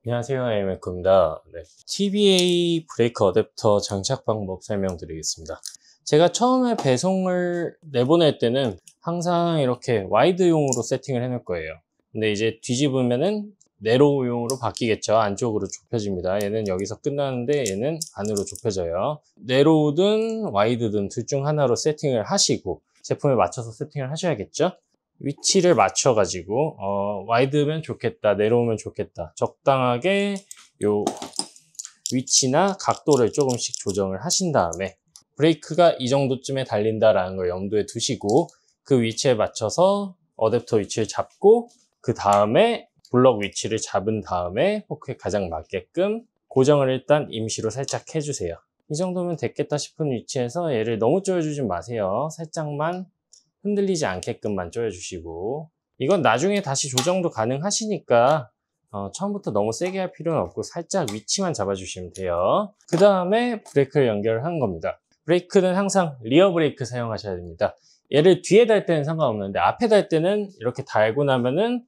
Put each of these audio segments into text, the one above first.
안녕하세요, 에이맥입니다. 네. TBA 브레이크 어댑터 장착 방법 설명드리겠습니다. 제가 처음에 배송을 내보낼 때는 항상 이렇게 와이드용으로 세팅을 해놓을 거예요. 근데 이제 뒤집으면은 네로우용으로 바뀌겠죠. 안쪽으로 좁혀집니다. 얘는 여기서 끝나는데 얘는 안으로 좁혀져요. 네로우든 와이드든 둘 중 하나로 세팅을 하시고 제품에 맞춰서 세팅을 하셔야겠죠. 위치를 맞춰가지고 와이드면 좋겠다, 네로우면 좋겠다, 적당하게 요 위치나 각도를 조금씩 조정을 하신 다음에 브레이크가 이 정도쯤에 달린다라는 걸 염두에 두시고 그 위치에 맞춰서 어댑터 위치를 잡고 그 다음에 블럭 위치를 잡은 다음에 포크에 가장 맞게끔 고정을 일단 임시로 살짝 해주세요. 이 정도면 됐겠다 싶은 위치에서 얘를 너무 조여주진 마세요. 살짝만 흔들리지 않게끔만 조여주시고, 이건 나중에 다시 조정도 가능하시니까 처음부터 너무 세게 할 필요는 없고 살짝 위치만 잡아주시면 돼요. 그 다음에 브레이크를 연결한 겁니다. 브레이크는 항상 리어 브레이크 사용하셔야 됩니다. 얘를 뒤에 달 때는 상관없는데 앞에 달 때는 이렇게 달고 나면은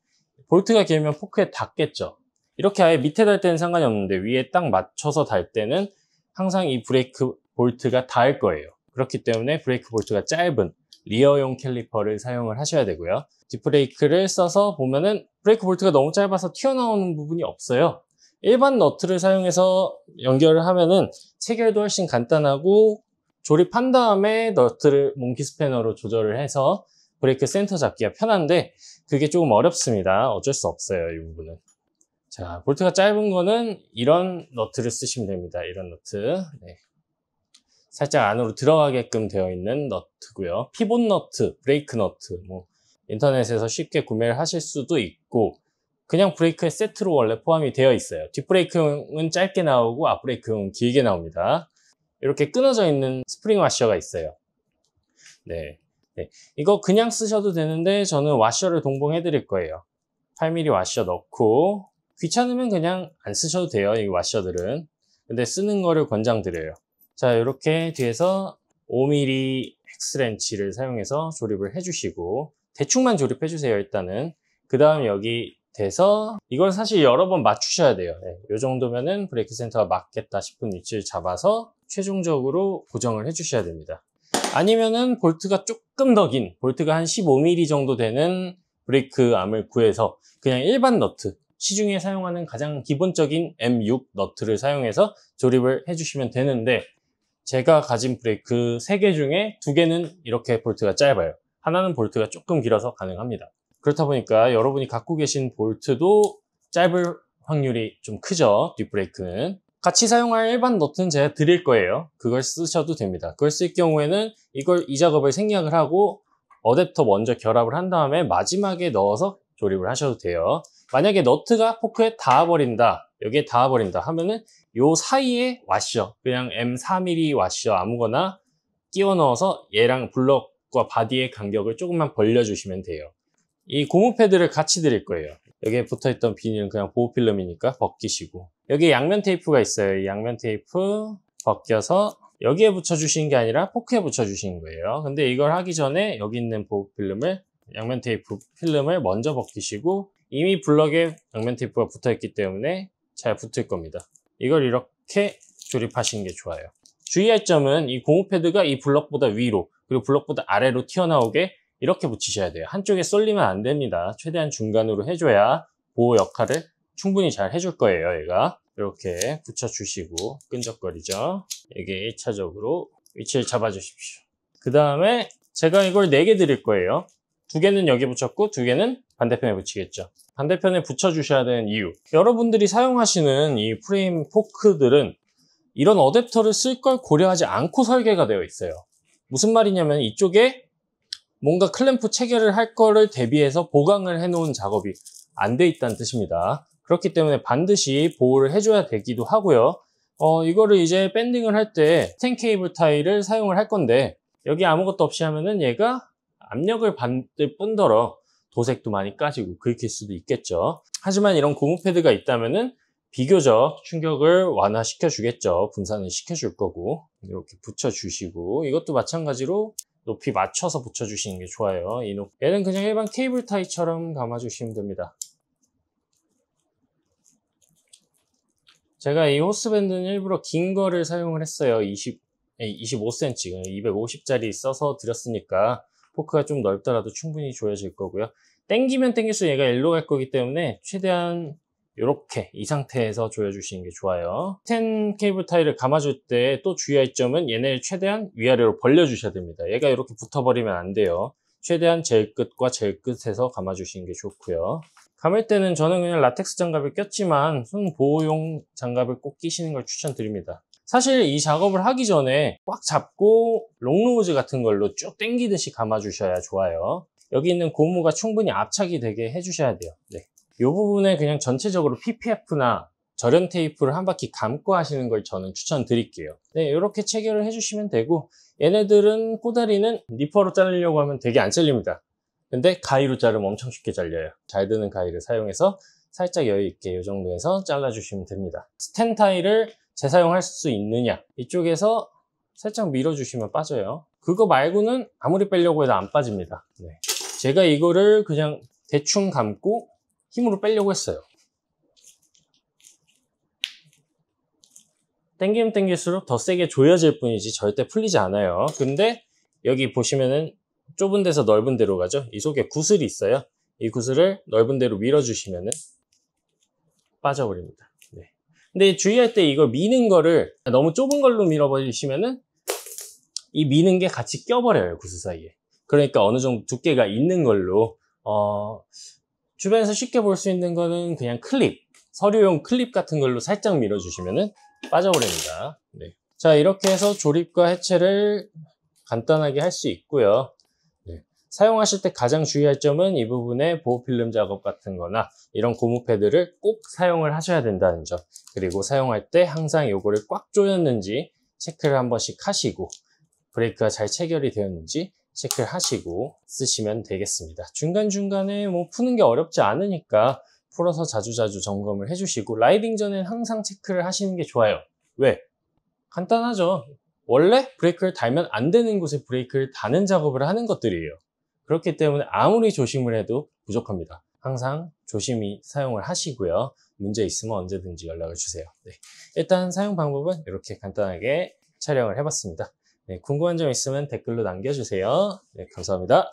볼트가 길면 포크에 닿겠죠. 이렇게 아예 밑에 달 때는 상관이 없는데 위에 딱 맞춰서 달 때는 항상 이 브레이크 볼트가 닿을 거예요. 그렇기 때문에 브레이크 볼트가 짧은 리어용 캘리퍼를 사용을 하셔야 되고요. 뒷브레이크를 써서 보면은 브레이크 볼트가 너무 짧아서 튀어나오는 부분이 없어요. 일반 너트를 사용해서 연결을 하면은 체결도 훨씬 간단하고 조립한 다음에 너트를 몽키 스패너로 조절을 해서 브레이크 센터 잡기가 편한데 그게 조금 어렵습니다. 어쩔 수 없어요, 이 부분은. 자, 볼트가 짧은 거는 이런 너트를 쓰시면 됩니다. 이런 너트. 네. 살짝 안으로 들어가게끔 되어 있는 너트고요. 피봇 너트, 브레이크 너트, 인터넷에서 쉽게 구매를 하실 수도 있고 그냥 브레이크의 세트로 원래 포함이 되어 있어요. 뒷브레이크는 짧게 나오고 앞브레이크는 길게 나옵니다. 이렇게 끊어져 있는 스프링 와셔가 있어요. 네. 이거 그냥 쓰셔도 되는데 저는 와셔를 동봉해 드릴 거예요. 8mm 와셔 넣고 귀찮으면 그냥 안 쓰셔도 돼요, 이 와셔들은. 근데 쓰는 거를 권장드려요. 자, 이렇게 뒤에서 5mm 헥스렌치를 사용해서 조립을 해주시고 대충만 조립해 주세요. 일단은 그 다음 여기 돼서 이걸 사실 여러 번 맞추셔야 돼요. 이 정도면은 브레이크 센터가 맞겠다 싶은 위치를 잡아서 최종적으로 고정을 해 주셔야 됩니다. 아니면은 볼트가 조금 더 긴, 볼트가 한 15mm 정도 되는 브레이크 암을 구해서 그냥 일반 너트, 시중에 사용하는 가장 기본적인 M6 너트를 사용해서 조립을 해주시면 되는데 제가 가진 브레이크 3개 중에 2개는 이렇게 볼트가 짧아요. 하나는 볼트가 조금 길어서 가능합니다. 그렇다 보니까 여러분이 갖고 계신 볼트도 짧을 확률이 좀 크죠, 뒷브레이크는. 같이 사용할 일반 너트는 제가 드릴 거예요. 그걸 쓰셔도 됩니다. 그걸 쓸 경우에는 이 작업을 생략을 하고 어댑터 먼저 결합을 한 다음에 마지막에 넣어서 조립을 하셔도 돼요. 만약에 너트가 포크에 닿아버린다, 여기에 닿아버린다 하면은 요 사이에 와셔, 그냥 M4mm 와셔 아무거나 끼워 넣어서 얘랑 블럭과 바디의 간격을 조금만 벌려주시면 돼요. 이 고무 패드를 같이 드릴 거예요. 여기에 붙어있던 비닐은 그냥 보호필름이니까 벗기시고, 여기 양면 테이프가 있어요. 이 양면 테이프 벗겨서 여기에 붙여주시는 게 아니라 포크에 붙여주시는 거예요. 근데 이걸 하기 전에 여기 있는 보호필름을, 양면 테이프 필름을 먼저 벗기시고, 이미 블럭에 양면 테이프가 붙어있기 때문에 잘 붙을 겁니다. 이걸 이렇게 조립하시는 게 좋아요. 주의할 점은 이 고무 패드가 이 블럭보다 위로 그리고 블럭보다 아래로 튀어나오게 이렇게 붙이셔야 돼요. 한쪽에 쏠리면 안 됩니다. 최대한 중간으로 해줘야 보호 역할을 충분히 잘 해줄 거예요. 얘가 이렇게 붙여주시고, 끈적거리죠. 이게 1차적으로 위치를 잡아주십시오. 그 다음에 제가 이걸 4개 드릴 거예요. 2개는 여기 붙였고 2개는 반대편에 붙이겠죠. 반대편에 붙여주셔야 되는 이유, 여러분들이 사용하시는 이 프레임 포크들은 이런 어댑터를 쓸 걸 고려하지 않고 설계가 되어 있어요. 무슨 말이냐면 이쪽에 뭔가 클램프 체결을 할 거를 대비해서 보강을 해놓은 작업이 안 돼 있다는 뜻입니다. 그렇기 때문에 반드시 보호를 해줘야 되기도 하고요. 이거를 이제 밴딩을 할 때 스텐 케이블 타이를 사용을 할 건데 여기 아무것도 없이 하면은 얘가 압력을 받을 뿐더러 도색도 많이 까지고 긁힐 수도 있겠죠. 하지만 이런 고무 패드가 있다면은 비교적 충격을 완화시켜 주겠죠. 분산을 시켜 줄 거고, 이렇게 붙여 주시고, 이것도 마찬가지로 높이 맞춰서 붙여 주시는 게 좋아요. 얘는 그냥 일반 케이블 타이처럼 감아 주시면 됩니다. 제가 이 호스밴드는 일부러 긴 거를 사용을 했어요. 25cm, 250짜리 써서 드렸으니까 포크가 좀 넓더라도 충분히 조여질 거고요. 당기면 당길수록 얘가 일로 갈 거기 때문에 최대한 이렇게 이 상태에서 조여주시는 게 좋아요. 10 케이블 타이를 감아줄 때 또 주의할 점은 얘네를 최대한 위아래로 벌려주셔야 됩니다. 얘가 이렇게 붙어버리면 안 돼요. 최대한 제일 끝과 제일 끝에서 감아주시는 게 좋고요. 감을 때는 저는 그냥 라텍스 장갑을 꼈지만 손 보호용 장갑을 꼭 끼시는 걸 추천드립니다. 사실 이 작업을 하기 전에 꽉 잡고 롱노즈 같은 걸로 쭉 당기듯이 감아주셔야 좋아요. 여기 있는 고무가 충분히 압착이 되게 해주셔야 돼요. 네. 이 부분에 그냥 전체적으로 PPF나 절연 테이프를 한 바퀴 감고 하시는 걸 저는 추천드릴게요. 네, 이렇게 체결을 해주시면 되고, 얘네들은 꼬다리는 니퍼로 자르려고 하면 되게 안 잘립니다. 근데 가위로 자르면 엄청 쉽게 잘려요. 잘 드는 가위를 사용해서 살짝 여유 있게 이 정도에서 잘라주시면 됩니다. 스텐 타일을 재사용할 수 있느냐, 이쪽에서 살짝 밀어주시면 빠져요. 그거 말고는 아무리 빼려고 해도 안 빠집니다. 네. 제가 이거를 그냥 대충 감고 힘으로 빼려고 했어요. 당기면 당길수록 더 세게 조여질 뿐이지 절대 풀리지 않아요. 근데 여기 보시면은 좁은 데서 넓은 데로 가죠. 이 속에 구슬이 있어요. 이 구슬을 넓은 데로 밀어주시면은 빠져버립니다. 네. 근데 주의할 때 이걸 미는 거를 너무 좁은 걸로 밀어버리시면은 이 미는 게 같이 껴버려요, 구슬 사이에. 그러니까 어느 정도 두께가 있는 걸로, 주변에서 쉽게 볼 수 있는 거는 그냥 클립, 서류용 클립 같은 걸로 살짝 밀어주시면은 빠져버립니다. 네. 자, 이렇게 해서 조립과 해체를 간단하게 할 수 있고요. 네. 사용하실 때 가장 주의할 점은 이 부분에 보호필름 작업 같은 거나 이런 고무 패드를 꼭 사용을 하셔야 된다는 점. 그리고 사용할 때 항상 요거를 꽉 조였는지 체크를 한 번씩 하시고, 브레이크가 잘 체결이 되었는지 체크를 하시고 쓰시면 되겠습니다. 중간중간에 뭐 푸는 게 어렵지 않으니까 풀어서 자주자주 점검을 해주시고, 라이딩 전엔 항상 체크를 하시는 게 좋아요. 왜? 간단하죠. 원래 브레이크를 달면 안 되는 곳에 브레이크를 다는 작업을 하는 것들이에요. 그렇기 때문에 아무리 조심을 해도 부족합니다. 항상 조심히 사용을 하시고요. 문제 있으면 언제든지 연락을 주세요. 네. 일단 사용 방법은 이렇게 간단하게 촬영을 해봤습니다. 네, 궁금한 점 있으면 댓글로 남겨주세요. 네, 감사합니다.